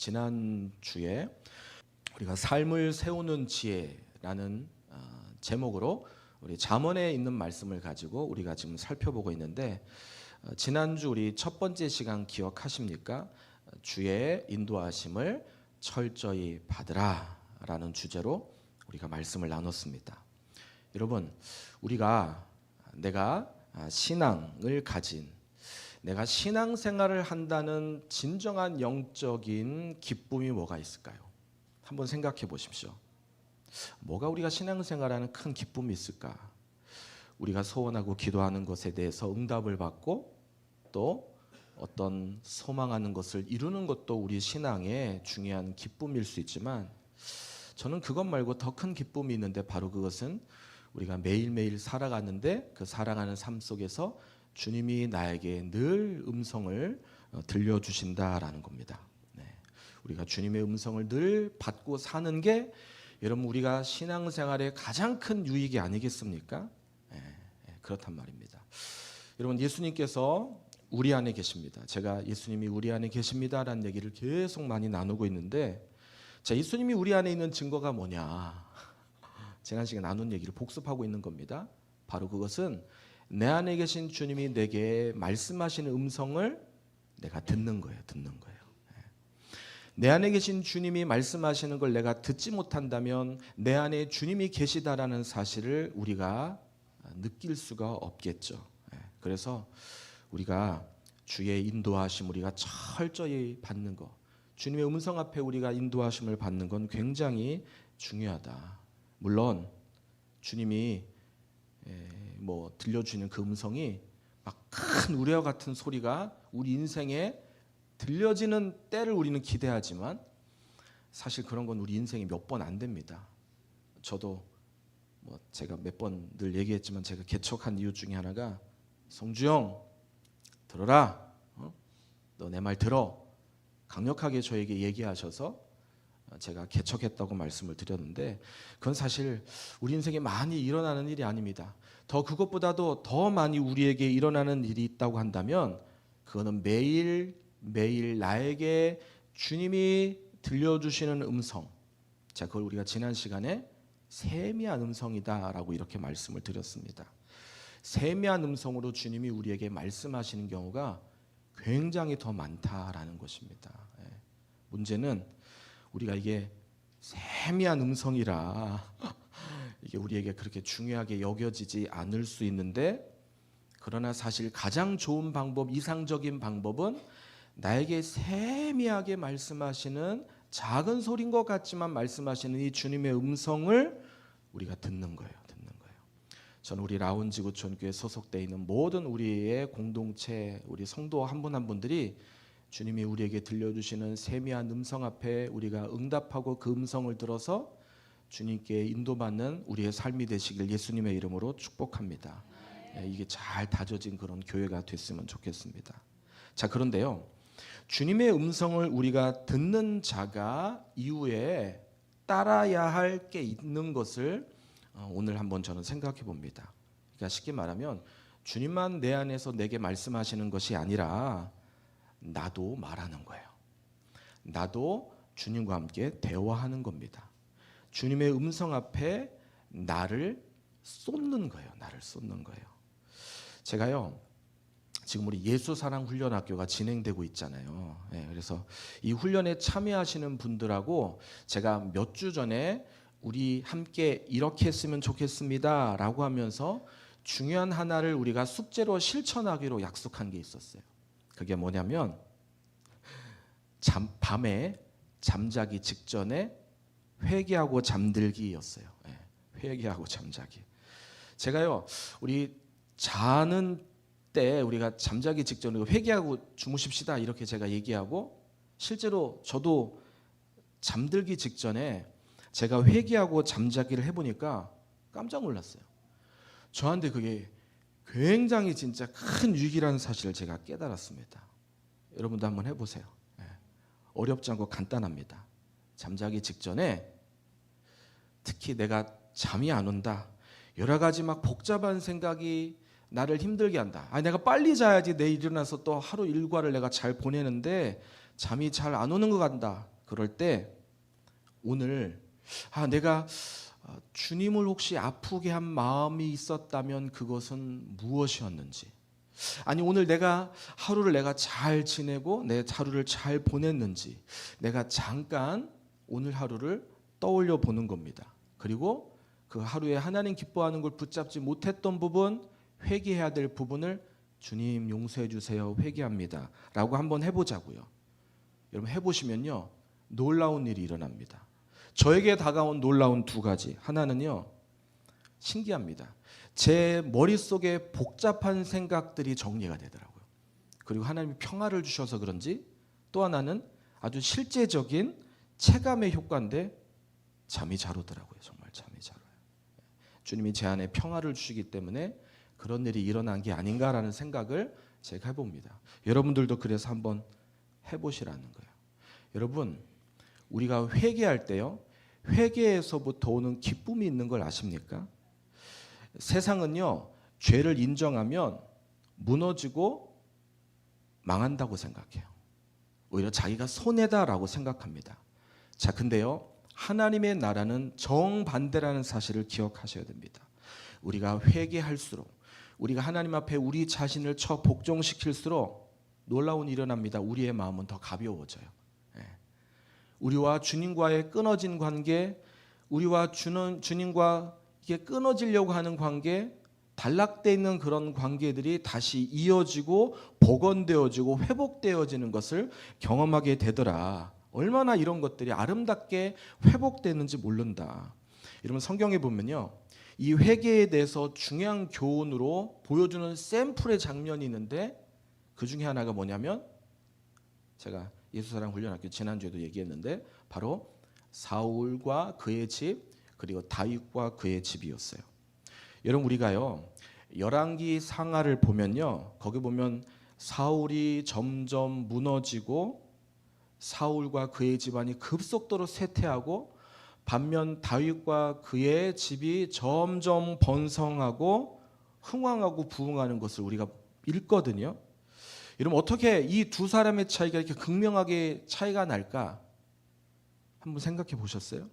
지난주에 우리가 삶을 세우는 지혜라는 제목으로 우리 잠언에 있는 말씀을 가지고 우리가 지금 살펴보고 있는데, 지난주 우리 첫 번째 시간 기억하십니까? 주의 인도하심을 철저히 받으라 라는 주제로 우리가 말씀을 나눴습니다. 여러분, 내가 신앙을 가진, 내가 신앙생활을 한다는 진정한 영적인 기쁨이 뭐가 있을까요? 한번 생각해 보십시오. 뭐가 우리가 신앙생활하는 큰 기쁨이 있을까? 우리가 소원하고 기도하는 것에 대해서 응답을 받고 또 어떤 소망하는 것을 이루는 것도 우리 신앙의 중요한 기쁨일 수 있지만, 저는 그것 말고 더 큰 기쁨이 있는데, 바로 그것은 우리가 매일매일 살아가는데 그 살아가는 삶 속에서 주님이 나에게 늘 음성을 들려주신다라는 겁니다. 우리가 주님의 음성을 늘 받고 사는 게 여러분 우리가 신앙생활의 가장 큰 유익이 아니겠습니까? 그렇단 말입니다. 여러분, 예수님께서 우리 안에 계십니다. 제가 예수님이 우리 안에 계십니다라는 얘기를 계속 많이 나누고 있는데, 자, 예수님이 우리 안에 있는 증거가 뭐냐? 지난 시간에 나눈 얘기를 복습하고 있는 겁니다. 바로 그것은 내 안에 계신 주님이 내게 말씀하시는 음성을 내가 듣는 거예요. 내 안에 계신 주님이 말씀하시는 걸 내가 듣지 못한다면 내 안에 주님이 계시다라는 사실을 우리가 느낄 수가 없겠죠. 그래서 우리가 주의 인도하심 우리가 철저히 받는 것, 주님의 음성 앞에 우리가 인도하심을 받는 건 굉장히 중요하다. 물론 주님이 들려주는 그 음성이 막 큰 우레와 같은 소리가 우리 인생에 들려지는 때를 우리는 기대하지만, 사실 그런 건 우리 인생이 몇 번 안 됩니다. 저도 제가 몇 번 늘 얘기했지만, 제가 개척한 이유 중에 하나가 성주형 들어라, 너 내 말 들어, 강력하게 저에게 얘기하셔서 제가 개척했다고 말씀을 드렸는데, 그건 사실 우리 인생에 많이 일어나는 일이 아닙니다. 더 그것보다도 더 많이 우리에게 일어나는 일이 있다고 한다면, 그거는 매일 나에게 주님이 들려주시는 음성, 자, 그걸 우리가 지난 시간에 세미한 음성이다라고 이렇게 말씀을 드렸습니다. 세미한 음성으로 주님이 우리에게 말씀하시는 경우가 굉장히 더 많다라는 것입니다. 문제는 우리가 이게 세미한 음성이라 이게 우리에게 그렇게 중요하게 여겨지지 않을 수 있는데, 그러나 사실 가장 좋은 방법, 이상적인 방법은 나에게 세미하게 말씀하시는, 작은 소리인 것 같지만 말씀하시는 이 주님의 음성을 우리가 듣는 거예요. 저는 우리 라운지구촌교회 소속되어 있는 모든 우리의 공동체, 우리 성도 한 분 한 분들이 주님이 우리에게 들려주시는 세미한 음성 앞에 우리가 응답하고 그 음성을 들어서 주님께 인도받는 우리의 삶이 되시길 예수님의 이름으로 축복합니다. 이게 잘 다져진 그런 교회가 됐으면 좋겠습니다. 자, 그런데요, 주님의 음성을 우리가 듣는 자가 이후에 따라야 할 게 있는 것을 오늘 한번 저는 생각해 봅니다. 그러니까 쉽게 말하면 주님만 내 안에서 내게 말씀하시는 것이 아니라 나도 말하는 거예요. 나도 주님과 함께 대화하는 겁니다. 주님의 음성 앞에 나를 쏟는 거예요. 제가요, 지금 우리 예수사랑훈련학교가 진행되고 있잖아요. 그래서 이 훈련에 참여하시는 분들하고 제가 몇 주 전에 우리 함께 이렇게 했으면 좋겠습니다 라고 하면서 중요한 하나를 우리가 숙제로 실천하기로 약속한 게 있었어요. 그게 뭐냐면, 밤에 잠자기 직전에 회개하고 잠들기였어요. 회개하고 잠자기. 제가요, 우리 자는 때 우리가 잠자기 직전에 회개하고 주무십시다 이렇게 제가 얘기하고, 실제로 저도 잠들기 직전에 제가 회개하고 잠자기를 해보니까 깜짝 놀랐어요. 저한테 그게 굉장히 진짜 큰 위기라는 사실을 제가 깨달았습니다. 여러분도 한번 해보세요. 어렵지 않고 간단합니다. 잠자기 직전에 특히 내가 잠이 안 온다, 여러 가지 막 복잡한 생각이 나를 힘들게 한다. 내가 빨리 자야지 내일 일어나서 또 하루 일과를 내가 잘 보내는데 잠이 잘 안 오는 것 같다. 그럴 때 오늘 내가 주님을 혹시 아프게 한 마음이 있었다면 그것은 무엇이었는지, 아니 오늘 하루를 내가 잘 지내고 내 하루를 잘 보냈는지 내가 잠깐 오늘 하루를 떠올려 보는 겁니다. 그리고 그 하루에 하나님 기뻐하는 걸 붙잡지 못했던 부분, 회개해야 될 부분을 주님 용서해 주세요, 회개합니다 라고 한번 해보자고요. 여러분 해보시면요 놀라운 일이 일어납니다. 저에게 다가온 놀라운 두 가지, 하나는요 신기합니다. 제 머릿속에 복잡한 생각들이 정리가 되더라고요. 그리고 하나님이 평화를 주셔서 그런지 또 하나는 아주 실제적인 체감의 효과인데 잠이 잘 오더라고요. 정말 잠이 잘 와요. 주님이 제 안에 평화를 주시기 때문에 그런 일이 일어난 게 아닌가라는 생각을 제가 해봅니다. 여러분들도 그래서 한번 해보시라는 거예요. 여러분 우리가 회개할 때요 회개에서부터 오는 기쁨이 있는 걸 아십니까? 세상은요 죄를 인정하면 무너지고 망한다고 생각해요. 오히려 자기가 손해다라고 생각합니다. 자, 근데요 하나님의 나라는 정반대라는 사실을 기억하셔야 됩니다. 우리가 회개할수록, 우리가 하나님 앞에 우리 자신을 복종시킬수록 놀라운 일이 일어납니다. 우리의 마음은 더 가벼워져요. 우리와 주님과의 끊어진 관계, 우리와 주님과 이게 끊어지려고 하는 관계, 단락되어 있는 그런 관계들이 다시 이어지고 복원되어지고 회복되어지는 것을 경험하게 되더라. 얼마나 이런 것들이 아름답게 회복되는지 모른다. 여러분 성경에 보면요 이 회개에 대해서 중요한 교훈으로 보여주는 샘플의 장면이 있는데 그 중에 하나가 뭐냐면, 제가 예수사랑 훈련학교 지난주에도 얘기했는데 바로 사울과 그의 집, 그리고 다윗과 그의 집이었어요. 여러분 우리가요 열왕기 상하를 보면요 거기 보면 사울이 점점 무너지고 사울과 그의 집안이 급속도로 쇠퇴하고 반면 다윗과 그의 집이 점점 번성하고 흥왕하고 부흥하는 것을 우리가 읽거든요. 여러분 어떻게 이 두 사람의 차이가 이렇게 극명하게 차이가 날까 한번 생각해 보셨어요?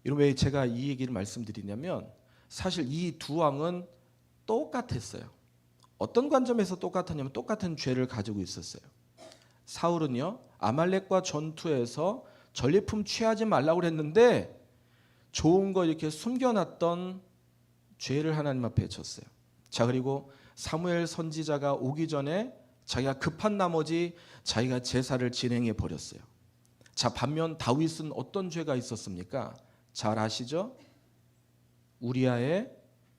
여러분 왜 제가 이 얘기를 말씀드리냐면 사실 이 두 왕은 똑같았어요. 어떤 관점에서 똑같았냐면 똑같은 죄를 가지고 있었어요. 사울은요 아말렉과 전투에서 전리품 취하지 말라고 그랬는데 좋은 거 이렇게 숨겨놨던 죄를 하나님 앞에 졌어요. 자, 그리고 사무엘 선지자가 오기 전에 자기가 급한 나머지 자기가 제사를 진행해 버렸어요. 자, 반면 다윗은 어떤 죄가 있었습니까? 잘 아시죠? 우리아의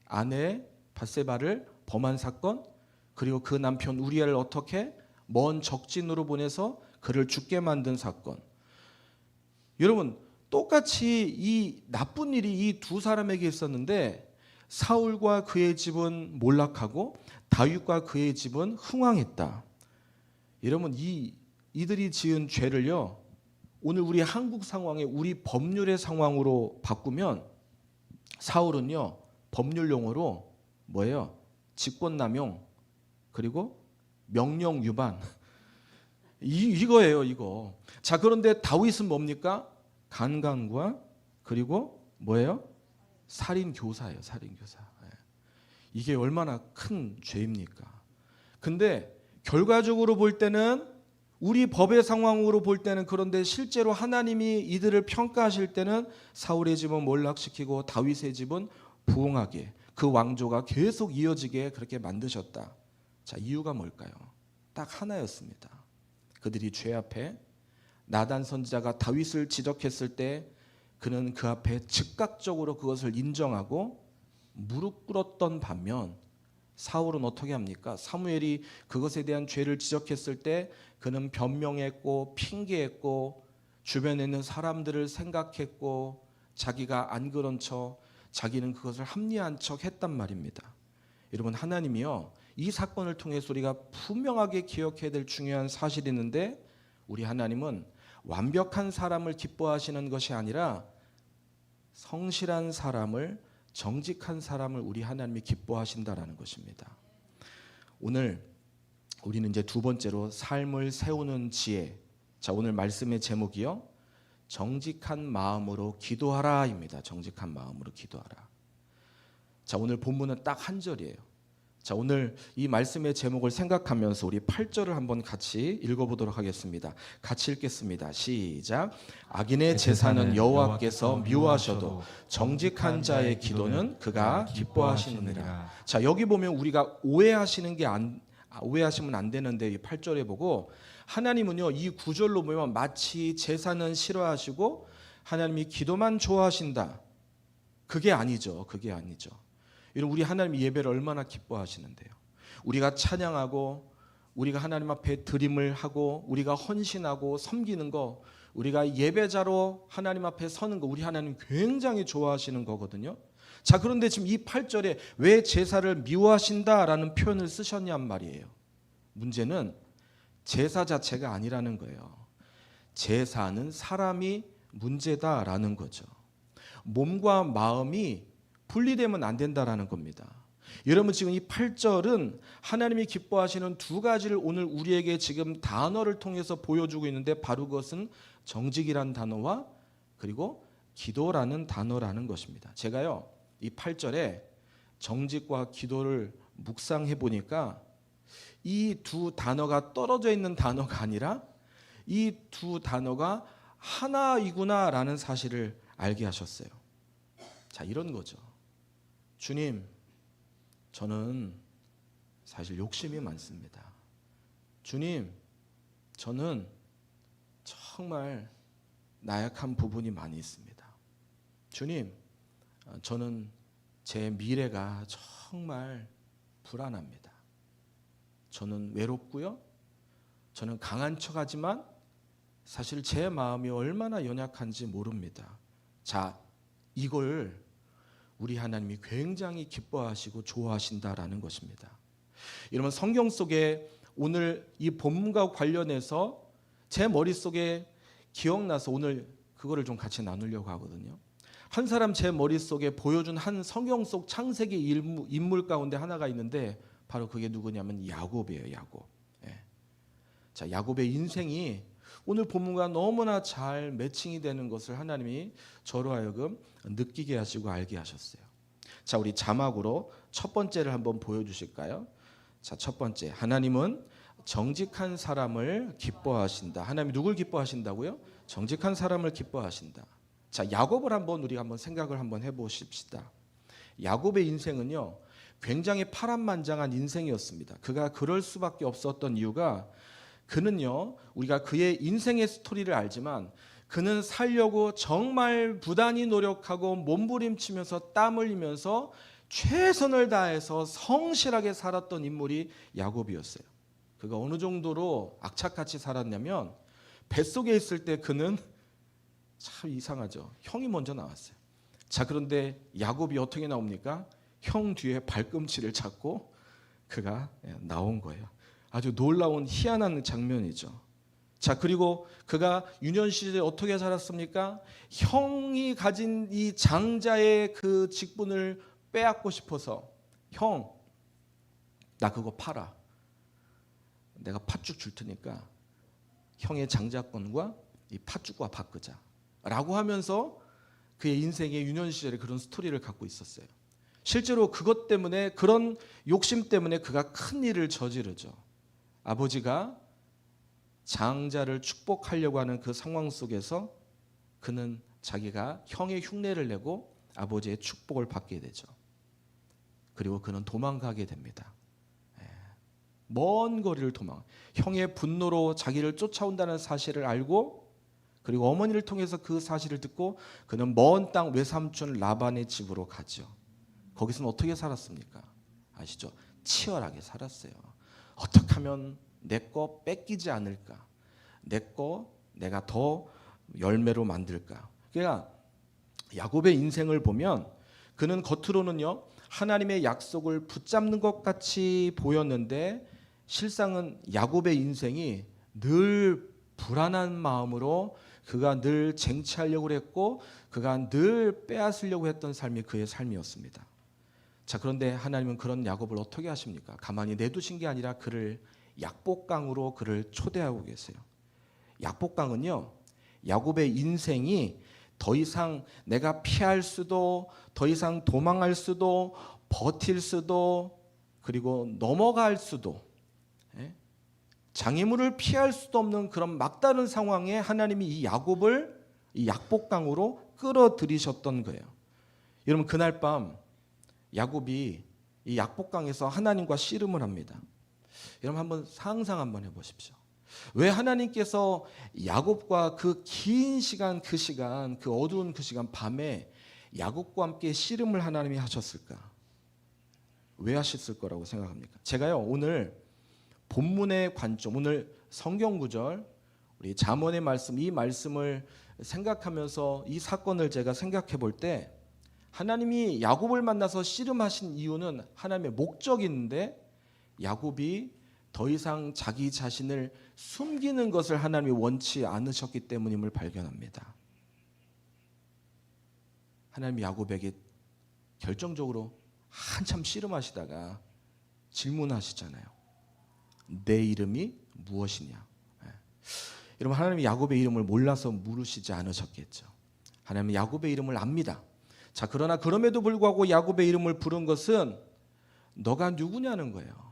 아내 밧세바를 범한 사건, 그리고 그 남편 우리아를 어떻게 먼 적진으로 보내서 그를 죽게 만든 사건. 여러분 똑같이 이 나쁜 일이 이 두 사람에게 있었는데 사울과 그의 집은 몰락하고 다윗과 그의 집은 흥왕했다. 여러분 이들이 지은 죄를요 오늘 우리 한국 상황에 우리 법률의 상황으로 바꾸면 사울은요 법률 용어로 뭐예요? 직권남용, 그리고 명령 위반. 이거예요 이거. 자, 그런데 다윗은 뭡니까? 간강과 그리고 뭐예요? 살인교사예요. 살인교사. 이게 얼마나 큰 죄입니까? 근데 결과적으로 볼 때는 우리 법의 상황으로 볼 때는, 그런데 실제로 하나님이 이들을 평가하실 때는 사울의 집은 몰락시키고 다윗의 집은 부흥하게, 그 왕조가 계속 이어지게 그렇게 만드셨다. 자, 이유가 뭘까요? 딱 하나였습니다. 그들이 죄 앞에 나단 선지자가 다윗을 지적했을 때 그는 그 앞에 즉각적으로 그것을 인정하고 무릎 꿇었던 반면 사울은 어떻게 합니까? 사무엘이 그것에 대한 죄를 지적했을 때 그는 변명했고 핑계했고 주변에 있는 사람들을 생각했고 자기가 안 그런 척, 자기는 그것을 합리화한 척 했단 말입니다. 여러분 하나님이요 이 사건을 통해서 우리가 분명하게 기억해야 될 중요한 사실이 있는데, 우리 하나님은 완벽한 사람을 기뻐하시는 것이 아니라 성실한 사람을, 정직한 사람을 우리 하나님이 기뻐하신다라는 것입니다. 오늘 우리는 이제 두 번째로 삶을 세우는 지혜. 자, 오늘 말씀의 제목이요, 정직한 마음으로 기도하라입니다. 정직한 마음으로 기도하라. 자, 오늘 본문은 딱 한 절이에요. 자, 오늘 이 말씀의 제목을 생각하면서 우리 8절을 한번 같이 읽어보도록 하겠습니다. 같이 읽겠습니다. 시작. 악인의 제사는 여호와께서 미워하셔도 정직한 자의 기도는 그가 기뻐하시느니라. 자, 여기 보면 우리가 오해하시면 안 되는데, 이 8절에 보고 하나님은요, 이 구절로 보면 마치 제사는 싫어하시고 하나님이 기도만 좋아하신다. 그게 아니죠. 그게 아니죠. 우리 하나님 예배를 얼마나 기뻐하시는데요. 우리가 찬양하고 우리가 하나님 앞에 드림을 하고 우리가 헌신하고 섬기는 거, 우리가 예배자로 하나님 앞에 서는 거, 우리 하나님 굉장히 좋아하시는 거거든요. 자, 그런데 지금 이 8절에 왜 제사를 미워하신다라는 표현을 쓰셨냔 말이에요. 문제는 제사 자체가 아니라는 거예요. 제사는 사람이 문제다라는 거죠. 몸과 마음이 분리되면 안 된다라는 겁니다. 여러분, 지금 이 8절은 하나님이 기뻐하시는 두 가지를 오늘 우리에게 지금 단어를 통해서 보여주고 있는데, 바로 그것은 정직이란 단어와 그리고 기도라는 단어라는 것입니다. 제가요, 이 8절에 정직과 기도를 묵상해 보니까 이 두 단어가 떨어져 있는 단어가 아니라 이 두 단어가 하나이구나라는 사실을 알게 하셨어요. 자, 이런 거죠. 주님, 저는 사실 욕심이 많습니다. 주님, 저는 정말 나약한 부분이 많이 있습니다. 주님, 저는 제 미래가 정말 불안합니다. 저는 외롭고요. 저는 강한 척하지만 사실 제 마음이 얼마나 연약한지 모릅니다. 자, 이걸 우리 하나님이 굉장히 기뻐하시고 좋아하신다라는 것입니다. 여러분, 성경 속에 오늘 이 본문과 관련해서 제 머릿속에 기억나서 오늘 그거를 좀 같이 나누려고 하거든요. 한 사람 제 머릿속에 보여준 한 성경 속 창세기 인물 가운데 하나가 있는데, 바로 그게 누구냐면 야곱이에요. 야곱. 예. 자, 야곱의 인생이 오늘 본문과 너무나 잘 매칭이 되는 것을 하나님이 저로 하여금 느끼게 하시고 알게 하셨어요. 자, 우리 자막으로 첫 번째를 한번 보여주실까요? 자, 첫 번째, 하나님은 정직한 사람을 기뻐하신다. 하나님이 누굴 기뻐하신다고요? 정직한 사람을 기뻐하신다. 자, 야곱을 우리가 한번 생각을 한번 해보십시다. 야곱의 인생은요, 굉장히 파란만장한 인생이었습니다. 그가 그럴 수밖에 없었던 이유가, 그는요, 우리가 그의 인생의 스토리를 알지만 그는 살려고 정말 부단히 노력하고 몸부림치면서 땀 흘리면서 최선을 다해서 성실하게 살았던 인물이 야곱이었어요. 그가 어느 정도로 악착같이 살았냐면, 뱃속에 있을 때 그는 참 이상하죠. 형이 먼저 나왔어요. 자, 그런데 야곱이 어떻게 나옵니까? 형 뒤에 발꿈치를 잡고 그가 나온 거예요. 아주 놀라운 희한한 장면이죠. 자, 그리고 그가 유년 시절에 어떻게 살았습니까? 형이 가진 이 장자의 그 직분을 빼앗고 싶어서, 형, 나 그거 팔아. 내가 팥죽 줄 테니까 형의 장자권과 이 팥죽과 바꾸자 라고 하면서 그의 인생의 유년 시절에 그런 스토리를 갖고 있었어요. 실제로 그것 때문에, 그런 욕심 때문에 그가 큰 일을 저지르죠. 아버지가 장자를 축복하려고 하는 그 상황 속에서 그는 자기가 형의 흉내를 내고 아버지의 축복을 받게 되죠. 그리고 그는 도망가게 됩니다. 먼 거리를 형의 분노로 자기를 쫓아온다는 사실을 알고, 그리고 어머니를 통해서 그 사실을 듣고 그는 먼 땅 외삼촌 라반의 집으로 가죠. 거기서는 어떻게 살았습니까? 아시죠? 치열하게 살았어요. 어떻게 하면 내 거 뺏기지 않을까? 내 거 내가 더 열매로 만들까? 그러니까 야곱의 인생을 보면 그는 겉으로는요, 하나님의 약속을 붙잡는 것 같이 보였는데, 실상은 야곱의 인생이 늘 불안한 마음으로 그가 늘 쟁취하려고 했고, 그가 늘 빼앗으려고 했던 삶이 그의 삶이었습니다. 자, 그런데 하나님은 그런 야곱을 어떻게 하십니까? 가만히 내두신 게 아니라 그를 약복강으로 그를 초대하고 계세요. 약복강은요, 야곱의 인생이 더 이상 내가 피할 수도, 더 이상 도망할 수도, 버틸 수도, 그리고 넘어갈 수도, 장애물을 피할 수도 없는 그런 막다른 상황에 하나님이 이 야곱을 이 약복강으로 끌어들이셨던 거예요. 여러분, 그날 밤 야곱이 이 약복강에서 하나님과 씨름을 합니다. 여러분, 한번 상상 한번 해보십시오. 왜 하나님께서 야곱과 그 긴 시간, 그 어두운 그 시간 밤에 야곱과 함께 씨름을 하나님이 하셨을까? 왜 하셨을 거라고 생각합니까? 제가요, 오늘 본문의 관점, 오늘 성경 구절, 우리 잠언의 말씀, 이 말씀을 생각하면서 이 사건을 제가 생각해 볼 때, 하나님이 야곱을 만나서 씨름하신 이유는 하나님의 목적이 있는데, 야곱이 더 이상 자기 자신을 숨기는 것을 하나님이 원치 않으셨기 때문임을 발견합니다. 하나님이 야곱에게 결정적으로 한참 씨름하시다가 질문하시잖아요. 내 이름이 무엇이냐? 여러분, 하나님이 야곱의 이름을 몰라서 물으시지 않으셨겠죠. 하나님은 야곱의 이름을 압니다. 자, 그러나 그럼에도 불구하고 야곱의 이름을 부른 것은 너가 누구냐는 거예요.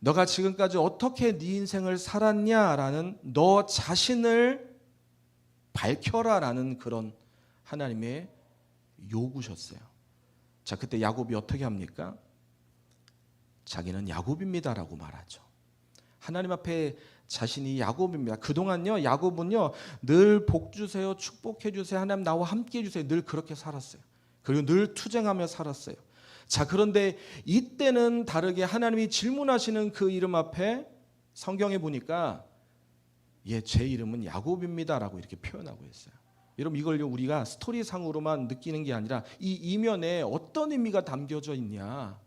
너가 지금까지 어떻게 네 인생을 살았냐라는, 너 자신을 밝혀라라는 그런 하나님의 요구셨어요. 자, 그때 야곱이 어떻게 합니까? 자기는 야곱입니다라고 말하죠. 하나님 앞에 자신이 야곱입니다. 그동안요, 야곱은요, 늘 복 주세요, 축복해 주세요, 하나님 나와 함께 해 주세요, 늘 그렇게 살았어요. 그리고 늘 투쟁하며 살았어요. 자, 그런데 이때는 다르게 하나님이 질문하시는 그 이름 앞에 성경에 보니까 제 이름은 야곱입니다라고 이렇게 표현하고 있어요. 여러분, 이걸 우리가 스토리상으로만 느끼는 게 아니라 이 이면에 어떤 의미가 담겨져 있냐.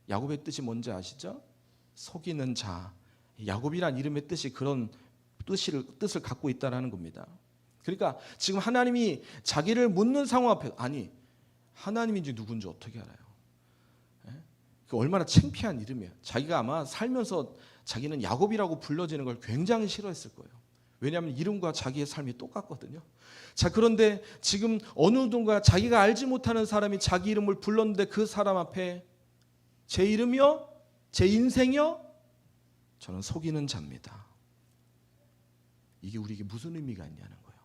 야곱의 뜻이 뭔지 아시죠? 속이는 자. 야곱이란 이름의 뜻이 그런 뜻을 갖고 있다는 겁니다. 그러니까 지금 하나님이 자기를 묻는 상황 앞에, 아니, 하나님인지 누군지 어떻게 알아요? 그 얼마나 창피한 이름이에요. 자기가 아마 살면서 자기는 야곱이라고 불러지는 걸 굉장히 싫어했을 거예요. 왜냐하면 이름과 자기의 삶이 똑같거든요. 자, 그런데 지금 어느 누군가 자기가 알지 못하는 사람이 자기 이름을 불렀는데 그 사람 앞에 제 이름이요? 제 인생이요? 저는 속이는 자입니다. 이게 우리에게 무슨 의미가 있냐는 거예요.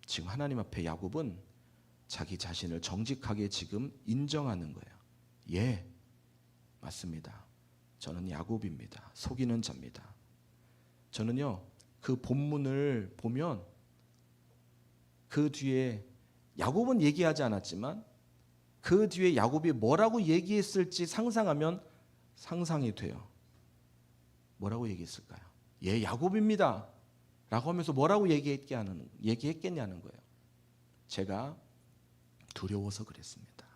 지금 하나님 앞에 야곱은 자기 자신을 정직하게 지금 인정하는 거예요. 예, 맞습니다. 저는 야곱입니다. 속이는 자입니다. 저는요, 그 본문을 보면 그 뒤에 야곱은 얘기하지 않았지만 그 뒤에 야곱이 뭐라고 얘기했을지 상상하면 상상이 돼요. 뭐라고 얘기했을까요? 예, 야곱입니다 라고 하면서 뭐라고 얘기했겠냐는 거예요. 제가 두려워서 그랬습니다.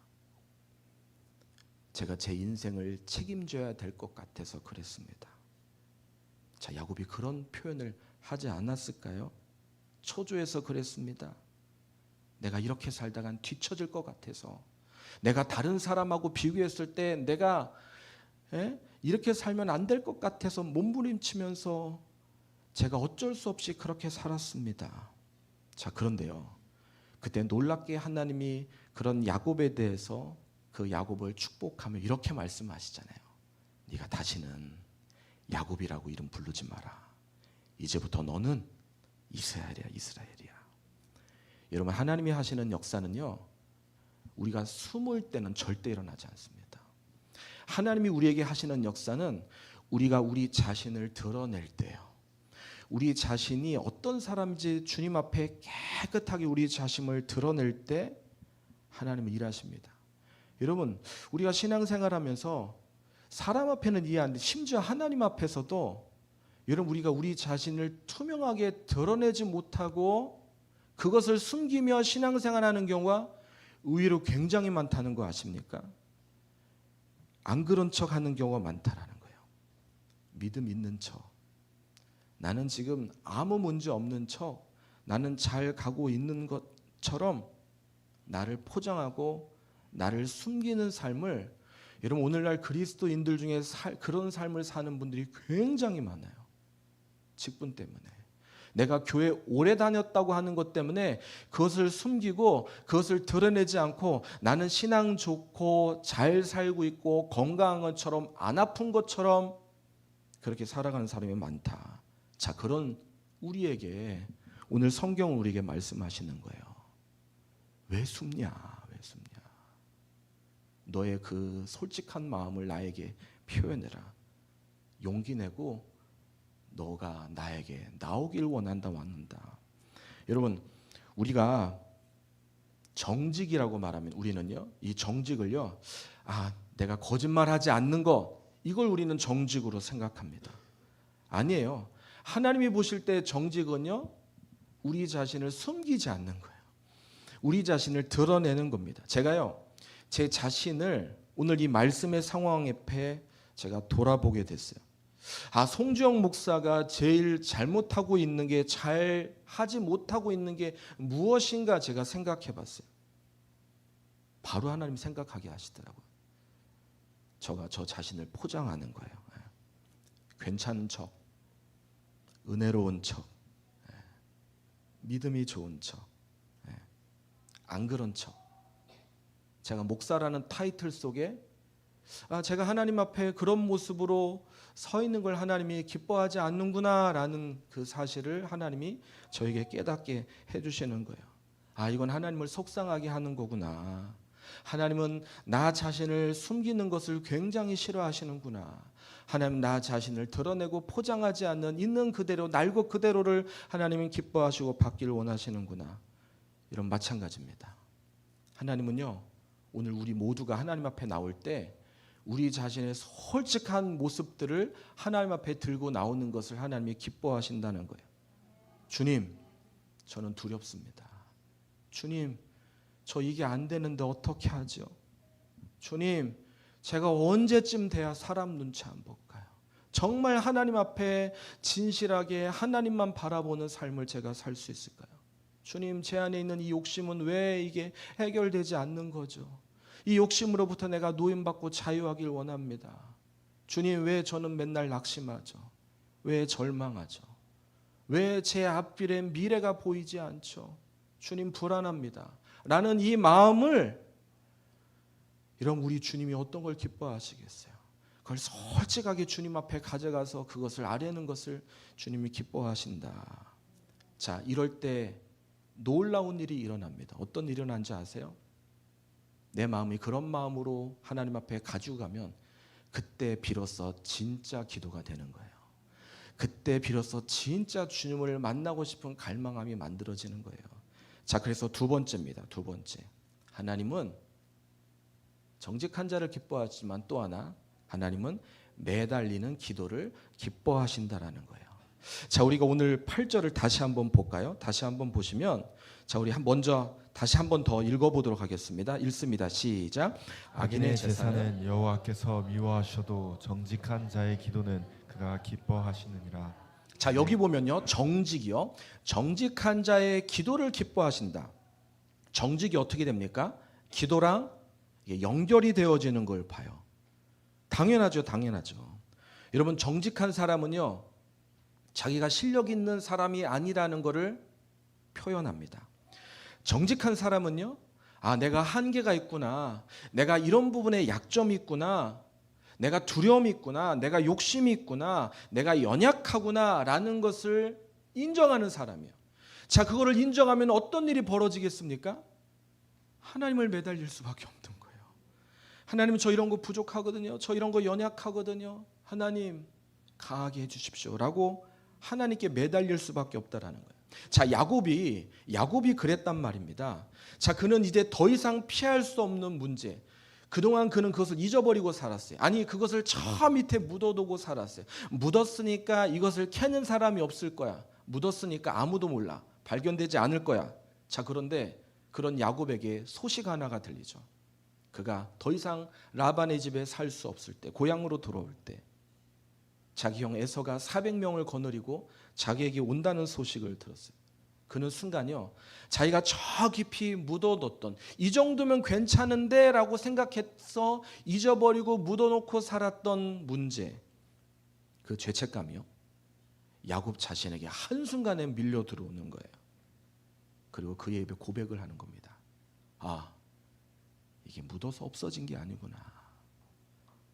제가 제 인생을 책임져야 될 것 같아서 그랬습니다. 자, 야곱이 그런 표현을 하지 않았을까요? 초조해서 그랬습니다. 내가 이렇게 살다간 뒤처질 것 같아서, 내가 다른 사람하고 비교했을 때 내가 이렇게 살면 안 될 것 같아서 몸부림치면서 제가 어쩔 수 없이 그렇게 살았습니다. 자, 그런데요, 그때 놀랍게 하나님이 그런 야곱에 대해서 그 야곱을 축복하며 이렇게 말씀하시잖아요. 네가 다시는 야곱이라고 이름 부르지 마라. 이제부터 너는 이스라엘이야, 이스라엘이야. 여러분, 하나님이 하시는 역사는요, 우리가 숨을 때는 절대 일어나지 않습니다. 하나님이 우리에게 하시는 역사는 우리가 우리 자신을 드러낼 때요, 우리 자신이 어떤 사람인지 주님 앞에 깨끗하게 우리 자신을 드러낼 때 하나님은 일하십니다. 여러분, 우리가 신앙생활하면서 사람 앞에는 이해 안 돼, 심지어 하나님 앞에서도 여러분, 우리가 우리 자신을 투명하게 드러내지 못하고 그것을 숨기며 신앙생활하는 경우가 의외로 굉장히 많다는 거 아십니까? 안 그런 척 하는 경우가 많다라는 거예요. 믿음 있는 척, 나는 지금 아무 문제 없는 척, 나는 잘 가고 있는 것처럼 나를 포장하고 나를 숨기는 삶을 여러분 오늘날 그리스도인들 중에 그런 삶을 사는 분들이 굉장히 많아요. 직분 때문에. 내가 교회 오래 다녔다고 하는 것 때문에 그것을 숨기고 그것을 드러내지 않고 나는 신앙 좋고 잘 살고 있고 건강한 것처럼 안 아픈 것처럼 그렇게 살아가는 사람이 많다. 자, 그런 우리에게 오늘 성경은 우리에게 말씀하시는 거예요. 왜 숨냐? 왜 숨냐? 너의 그 솔직한 마음을 나에게 표현해라. 용기 내고 너가 나에게 나오길 원한다. 여러분, 우리가 정직이라고 말하면 우리는요, 이 정직을요, 내가 거짓말하지 않는 거, 이걸 우리는 정직으로 생각합니다. 아니에요. 하나님이 보실 때 정직은요, 우리 자신을 숨기지 않는 거예요. 우리 자신을 드러내는 겁니다. 제가요, 제 자신을 오늘 이 말씀의 상황 앞에 제가 돌아보게 됐어요. 송주영 목사가 제일 잘못하고 있는 게, 잘 하지 못하고 있는 게 무엇인가 제가 생각해 봤어요. 바로 하나님 생각하게 하시더라고요. 저 자신을 포장하는 거예요. 괜찮은 척, 은혜로운 척, 믿음이 좋은 척, 안 그런 척. 제가 목사라는 타이틀 속에 제가 하나님 앞에 그런 모습으로 서 있는 걸 하나님이 기뻐하지 않는구나라는 그 사실을 하나님이 저에게 깨닫게 해주시는 거예요. 이건 하나님을 속상하게 하는 거구나. 하나님은 나 자신을 숨기는 것을 굉장히 싫어하시는구나. 하나님 나 자신을 드러내고 포장하지 않는 있는 그대로, 날 것 그대로를 하나님은 기뻐하시고 받기를 원하시는구나. 이런 마찬가지입니다. 하나님은요, 오늘 우리 모두가 하나님 앞에 나올 때 우리 자신의 솔직한 모습들을 하나님 앞에 들고 나오는 것을 하나님이 기뻐하신다는 거예요. 주님, 저는 두렵습니다. 주님, 저 이게 안 되는데 어떻게 하죠? 주님, 제가 언제쯤 돼야 사람 눈치 안 볼까요? 정말 하나님 앞에 진실하게 하나님만 바라보는 삶을 제가 살 수 있을까요? 주님, 제 안에 있는 이 욕심은 왜 이게 해결되지 않는 거죠? 이 욕심으로부터 내가 노임받고 자유하길 원합니다. 주님, 왜 저는 맨날 낙심하죠? 왜 절망하죠? 왜 제 앞길에 미래가 보이지 않죠? 주님, 불안합니다. 라는 이 마음을, 이런 우리 주님이 어떤 걸 기뻐하시겠어요? 그걸 솔직하게 주님 앞에 가져가서 그것을 아뢰는 것을 주님이 기뻐하신다. 자, 이럴 때 놀라운 일이 일어납니다. 어떤 일이 일어난지 아세요? 내 마음이 그런 마음으로 하나님 앞에 가지고 가면 그때 비로소 진짜 기도가 되는 거예요. 그때 비로소 진짜 주님을 만나고 싶은 갈망함이 만들어지는 거예요. 자, 그래서 두 번째입니다. 두 번째, 하나님은 정직한 자를 기뻐하지만 또 하나, 하나님은 매달리는 기도를 기뻐하신다라는 거예요. 자, 우리가 오늘 8절을 다시 한번 볼까요? 다시 한번 보시면, 자, 우리 먼저 다시 한번 더 읽어보도록 하겠습니다. 읽습니다. 시작. 악인의 제사는 여호와께서 미워하셔도 정직한 자의 기도는 그가 기뻐하시느니라. 자, 여기 보면요, 정직이요, 정직한 자의 기도를 기뻐하신다. 정직이 어떻게 됩니까? 기도랑 연결이 되어지는 걸 봐요. 당연하죠. 여러분, 정직한 사람은요, 자기가 실력 있는 사람이 아니라는 것을 표현합니다. 정직한 사람은요, 내가 한계가 있구나, 내가 이런 부분에 약점이 있구나, 내가 두려움이 있구나, 내가 욕심이 있구나, 내가 연약하구나 라는 것을 인정하는 사람이에요. 자, 그거를 인정하면 어떤 일이 벌어지겠습니까? 하나님을 매달릴 수밖에 없는 거예요. 하나님, 저 이런 거 부족하거든요, 저 이런 거 연약하거든요, 하나님 강하게 해주십시오 라고 하나님께 매달릴 수밖에 없다라는 거예요. 자, 야곱이 그랬단 말입니다. 자, 그는 이제 더 이상 피할 수 없는 문제, 그동안 그는 그것을 잊어버리고 살았어요. 아니, 그것을 저 밑에 묻어두고 살았어요. 묻었으니까 이것을 캐는 사람이 없을 거야. 묻었으니까 아무도 몰라. 발견되지 않을 거야. 자, 그런데 그런 야곱에게 소식 하나가 들리죠. 그가 더 이상 라반의 집에 살 수 없을 때, 고향으로 돌아올 때, 자기 형 에서가 400명을 거느리고 자기에게 온다는 소식을 들었어요. 그는 순간요, 자기가 저 깊이 묻어뒀던 이 정도면 괜찮은데 라고 생각해서 잊어버리고 묻어놓고 살았던 문제, 그 죄책감이요, 야곱 자신에게 한순간에 밀려 들어오는 거예요. 그리고 그의 입에 고백을 하는 겁니다. 아, 이게 묻어서 없어진 게 아니구나.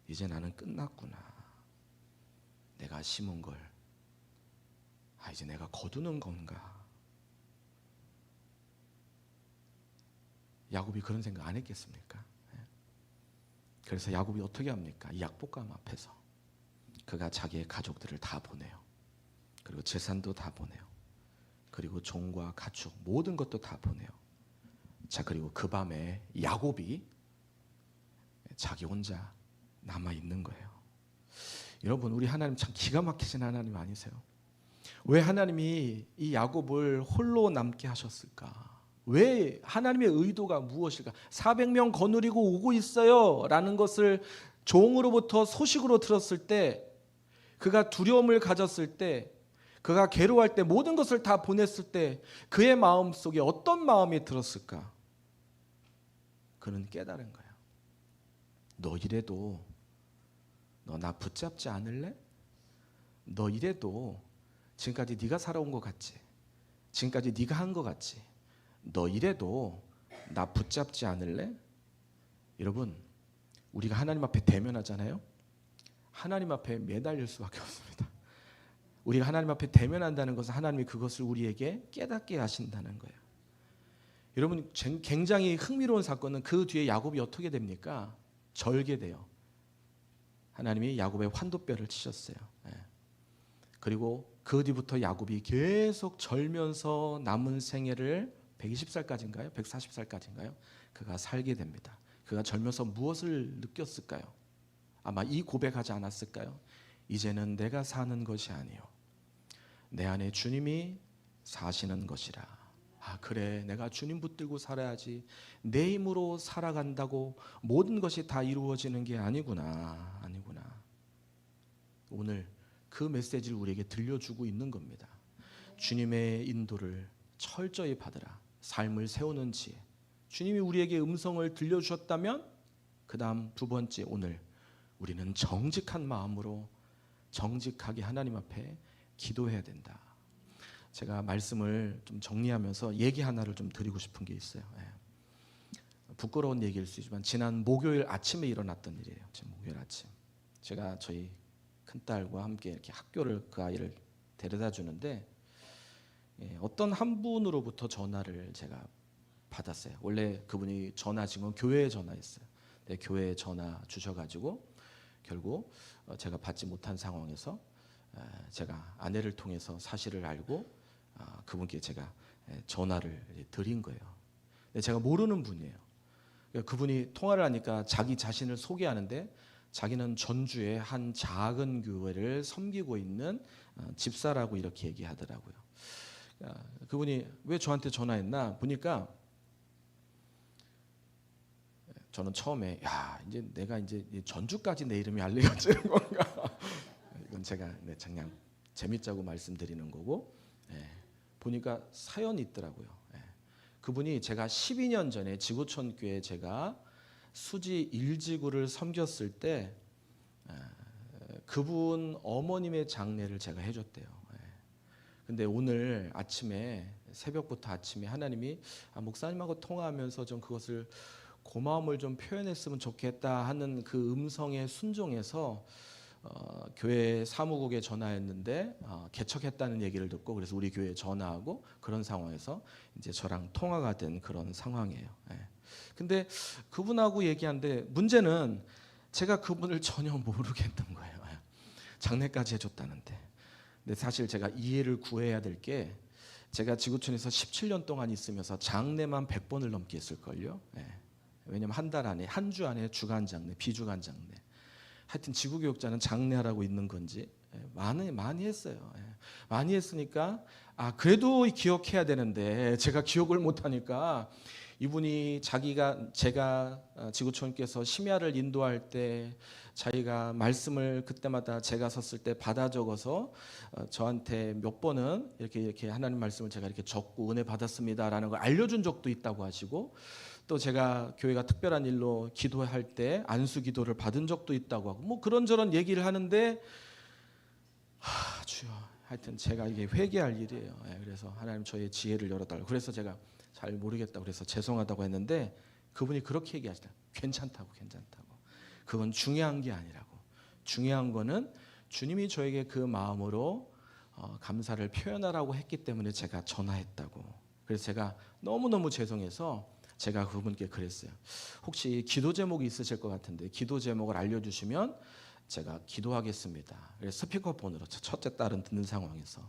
이제 나는 끝났구나. 내가 심은 걸 이제 내가 거두는 건가. 야곱이 그런 생각 안 했겠습니까? 그래서 야곱이 어떻게 합니까? 이 약복감 앞에서 그가 자기의 가족들을 다 보내요. 그리고 재산도 다 보내요. 그리고 종과 가축 모든 것도 다 보내요. 자, 그리고 그 밤에 야곱이 자기 혼자 남아 있는 거예요. 여러분, 우리 하나님 참 기가 막히신 하나님 아니세요? 왜 하나님이 이 야곱을 홀로 남게 하셨을까? 왜 하나님의 의도가 무엇일까? 400명 거느리고 오고 있어요 라는 것을 종으로부터 소식으로 들었을 때, 그가 두려움을 가졌을 때, 그가 괴로워할 때, 모든 것을 다 보냈을 때 그의 마음속에 어떤 마음이 들었을까? 그는 깨달은 거예요. 너 이래도 너 나 붙잡지 않을래? 너 이래도 지금까지 네가 살아온 것 같지? 지금까지 네가 한 것 같지? 너 이래도 나 붙잡지 않을래? 여러분, 우리가 하나님 앞에 대면하잖아요. 하나님 앞에 매달릴 수밖에 없습니다. 우리가 하나님 앞에 대면한다는 것은 하나님이 그것을 우리에게 깨닫게 하신다는 거예요. 여러분, 굉장히 흥미로운 사건은 그 뒤에 야곱이 어떻게 됩니까? 절개돼요. 하나님이 야곱의 환도뼈를 치셨어요. 그리고 그 뒤부터 야곱이 계속 절면서 남은 생애를 120살까지인가요? 140살까지인가요? 그가 살게 됩니다. 그가 절면서 무엇을 느꼈을까요? 아마 이 고백하지 않았을까요? 이제는 내가 사는 것이 아니요 내 안에 주님이 사시는 것이라. 아, 그래, 내가 주님 붙들고 살아야지. 내 힘으로 살아간다고 모든 것이 다 이루어지는 게 아니구나. 오늘 그 메시지를 우리에게 들려주고 있는 겁니다. 주님의 인도를 철저히 받으라. 삶을 세우는 지혜. 주님이 우리에게 음성을 들려주셨다면 그 다음 두 번째, 오늘 우리는 정직한 마음으로 정직하게 하나님 앞에 기도해야 된다. 제가 말씀을 좀 정리하면서 얘기 하나를 좀 드리고 싶은 게 있어요. 부끄러운 얘기일 수 있지만 지난 목요일 아침에 일어났던 일이에요. 목요일 아침 제가 저희 큰딸과 함께 이렇게 학교를 그 아이를 데려다 주는데 어떤 한 분으로부터 전화를 제가 받았어요. 원래 그분이 전화 지금 교회에 전화했어요. 교회에 전화 주셔가지고 결국 제가 받지 못한 상황에서 제가 아내를 통해서 사실을 알고 그분께 제가 전화를 드린 거예요. 근데 제가 모르는 분이에요. 그분이 통화를 하니까 자기 자신을 소개하는데 자기는 전주의 한 작은 교회를 섬기고 있는 집사라고 이렇게 얘기하더라고요. 그분이 왜 저한테 전화했나 보니까 저는 처음에 이제 내가 이제 전주까지 내 이름이 알려지는 건가? 이건 제가 그냥 재밌자고 말씀드리는 거고, 보니까 사연이 있더라고요. 그분이 제가 12년 전에 지구촌 교회 제가 수지 1지구를 섬겼을 때 그분 어머님의 장례를 제가 해줬대요. 근데 오늘 아침에 새벽부터 아침에 하나님이 목사님하고 통화하면서 좀 그것을 고마움을 좀 표현했으면 좋겠다 하는 그 음성에 순종해서 교회 사무국에 전화했는데 개척했다는 얘기를 듣고 그래서 우리 교회에 전화하고 그런 상황에서 이제 저랑 통화가 된 그런 상황이에요. 근데 그분하고 얘기하는데 문제는 제가 그분을 전혀 모르겠는 거예요. 장례까지 해줬다는데. 근데 사실 제가 이해를 구해야 될 게 제가 지구촌에서 17년 동안 있으면서 장례만 100번을 넘게 했을걸요. 왜냐면 한 달 안에 한 주 안에 주간 장례, 비주간 장례. 하여튼 지구교육자는 장례하라고 있는 건지 많이 했어요. 많이 했으니까 그래도 기억해야 되는데 제가 기억을 못하니까 이분이 제가 지구촌께서 심야를 인도할 때 자기가 말씀을 그때마다 제가 섰을 때 받아 적어서 저한테 몇 번은 이렇게 하나님 말씀을 제가 이렇게 적고 은혜 받았습니다라는 걸 알려준 적도 있다고 하시고, 또 제가 교회가 특별한 일로 기도할 때 안수 기도를 받은 적도 있다고 하고, 뭐 그런저런 얘기를 하는데 주여, 하여튼 제가 이게 회개할 일이에요. 그래서 하나님 저의 지혜를 열어달라고. 그래서 제가 잘 모르겠다고 그래서 죄송하다고 했는데, 그분이 그렇게 얘기하시더라고요. 괜찮다고. 그건 중요한 게 아니라고. 중요한 거는 주님이 저에게 그 마음으로 감사를 표현하라고 했기 때문에 제가 전화했다고. 그래서 제가 너무너무 죄송해서 제가 그분께 그랬어요. 혹시 기도 제목이 있으실 것 같은데 기도 제목을 알려주시면 제가 기도하겠습니다. 그래서 스피커폰으로 첫째 딸은 듣는 상황에서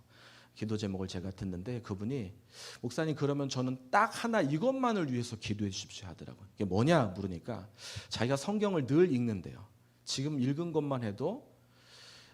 기도 제목을 제가 듣는데, 그분이 목사님 그러면 저는 딱 하나 이것만을 위해서 기도해 주십시오 하더라고요. 이게 뭐냐 물으니까 자기가 성경을 늘 읽는데요. 지금 읽은 것만 해도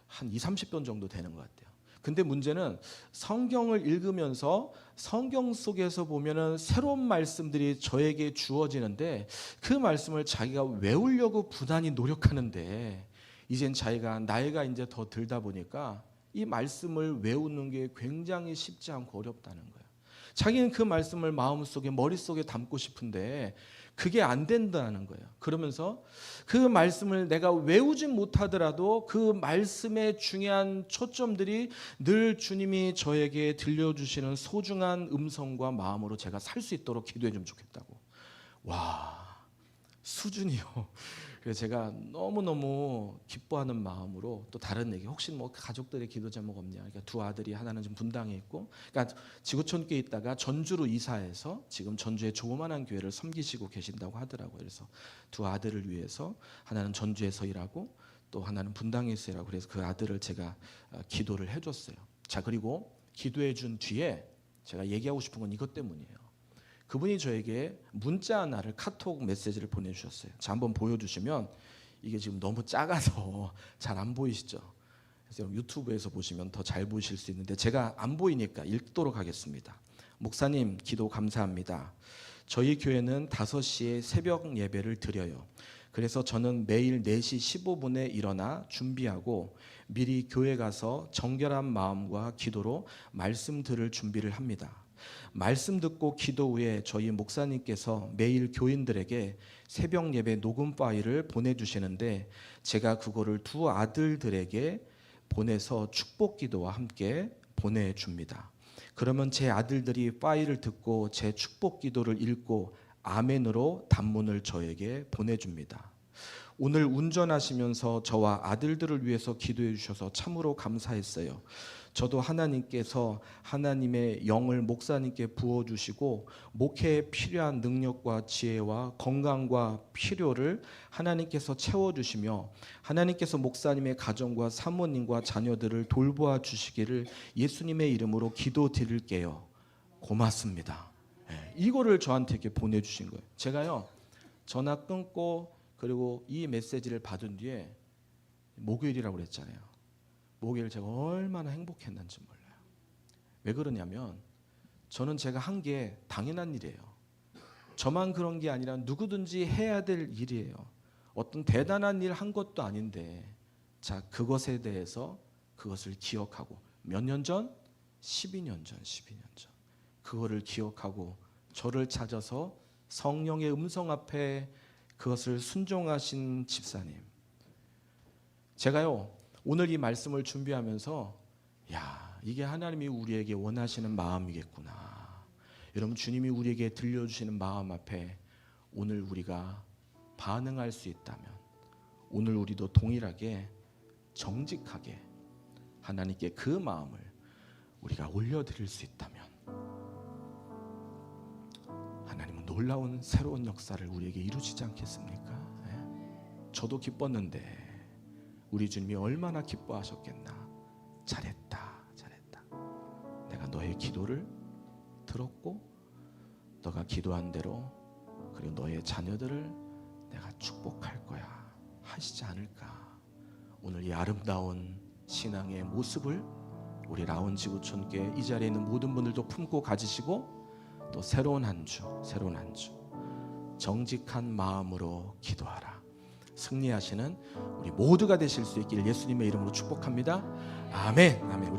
한 20-30번 정도 되는 것 같아요. 근데 문제는 성경을 읽으면서 성경 속에서 보면은 새로운 말씀들이 저에게 주어지는데, 그 말씀을 자기가 외우려고 부단히 노력하는데, 이젠 자기가 나이가 이제 더 들다 보니까 이 말씀을 외우는 게 굉장히 쉽지 않고 어렵다는 거예요. 자기는 그 말씀을 마음속에 머릿속에 담고 싶은데 그게 안 된다는 거예요. 그러면서 그 말씀을 내가 외우진 못하더라도 그 말씀의 중요한 초점들이 늘 주님이 저에게 들려주시는 소중한 음성과 마음으로 제가 살 수 있도록 기도해 주면 좋겠다고. 와, 수준이요. 그래서 제가 너무너무 기뻐하는 마음으로, 또 다른 얘기, 혹시 뭐 가족들의 기도 제목 없냐. 그러니까 두 아들이 하나는 지금 분당에 있고, 그러니까 지구촌교에 있다가 전주로 이사해서 지금 전주에 조그만한 교회를 섬기시고 계신다고 하더라고요. 그래서 두 아들을 위해서 하나는 전주에서 일하고 또 하나는 분당에서 일하고, 그래서 그 아들을 제가 기도를 해줬어요. 자, 그리고 기도해 준 뒤에 제가 얘기하고 싶은 건 이것 때문이에요. 그분이 저에게 문자 하나를, 카톡 메시지를 보내주셨어요. 자, 한번 보여주시면, 이게 지금 너무 작아서 잘 안 보이시죠? 그래서 유튜브에서 보시면 더 잘 보실 수 있는데 제가 안 보이니까 읽도록 하겠습니다. 목사님, 기도 감사합니다. 저희 교회는 5시에 새벽 예배를 드려요. 그래서 저는 매일 4시 15분에 일어나 준비하고 미리 교회 가서 정결한 마음과 기도로 말씀 들을 준비를 합니다. 말씀 듣고 기도 후에 저희 목사님께서 매일 교인들에게 새벽 예배 녹음 파일을 보내주시는데, 제가 그거를 두 아들들에게 보내서 축복 기도와 함께 보내줍니다. 그러면 제 아들들이 파일을 듣고 제 축복 기도를 읽고 아멘으로 단문을 저에게 보내줍니다. 오늘 운전하시면서 저와 아들들을 위해서 기도해 주셔서 참으로 감사했어요. 저도 하나님께서 하나님의 영을 목사님께 부어주시고 목회에 필요한 능력과 지혜와 건강과 필요를 하나님께서 채워주시며, 하나님께서 목사님의 가정과 사모님과 자녀들을 돌보아 주시기를 예수님의 이름으로 기도드릴게요. 고맙습니다. 이거를 저한테 이렇게 보내주신 거예요. 제가요, 전화 끊고 그리고 이 메시지를 받은 뒤에, 목요일이라고 그랬잖아요. 목요일 제가 얼마나 행복했는지 몰라요. 왜 그러냐면 저는 제가 한 게 당연한 일이에요. 저만 그런 게 아니라 누구든지 해야 될 일이에요. 어떤 대단한 일 한 것도 아닌데, 자, 그것에 대해서 그것을 기억하고, 몇 년 전? 12년 전. 그거를 기억하고 저를 찾아서 성령의 음성 앞에 그것을 순종하신 집사님. 제가요, 오늘 이 말씀을 준비하면서, 야, 이게 하나님이 우리에게 원하시는 마음이겠구나. 여러분, 주님이 우리에게 들려주시는 마음 앞에 오늘 우리가 반응할 수 있다면, 오늘 우리도 동일하게 정직하게 하나님께 그 마음을 우리가 올려드릴 수 있다면, 하나님은 놀라운 새로운 역사를 우리에게 이루시지 않겠습니까? 저도 기뻤는데 우리 주님이 얼마나 기뻐하셨겠나. 잘했다. 내가 너의 기도를 들었고 너가 기도한 대로, 그리고 너의 자녀들을 내가 축복할 거야 하시지 않을까. 오늘 이 아름다운 신앙의 모습을 우리 라운지구촌교회 이 자리에 있는 모든 분들도 품고 가지시고, 또 새로운 한 주 정직한 마음으로 기도하라. 승리하시는 우리 모두가 되실 수 있기를 예수님의 이름으로 축복합니다. 아멘. 아멘. 우리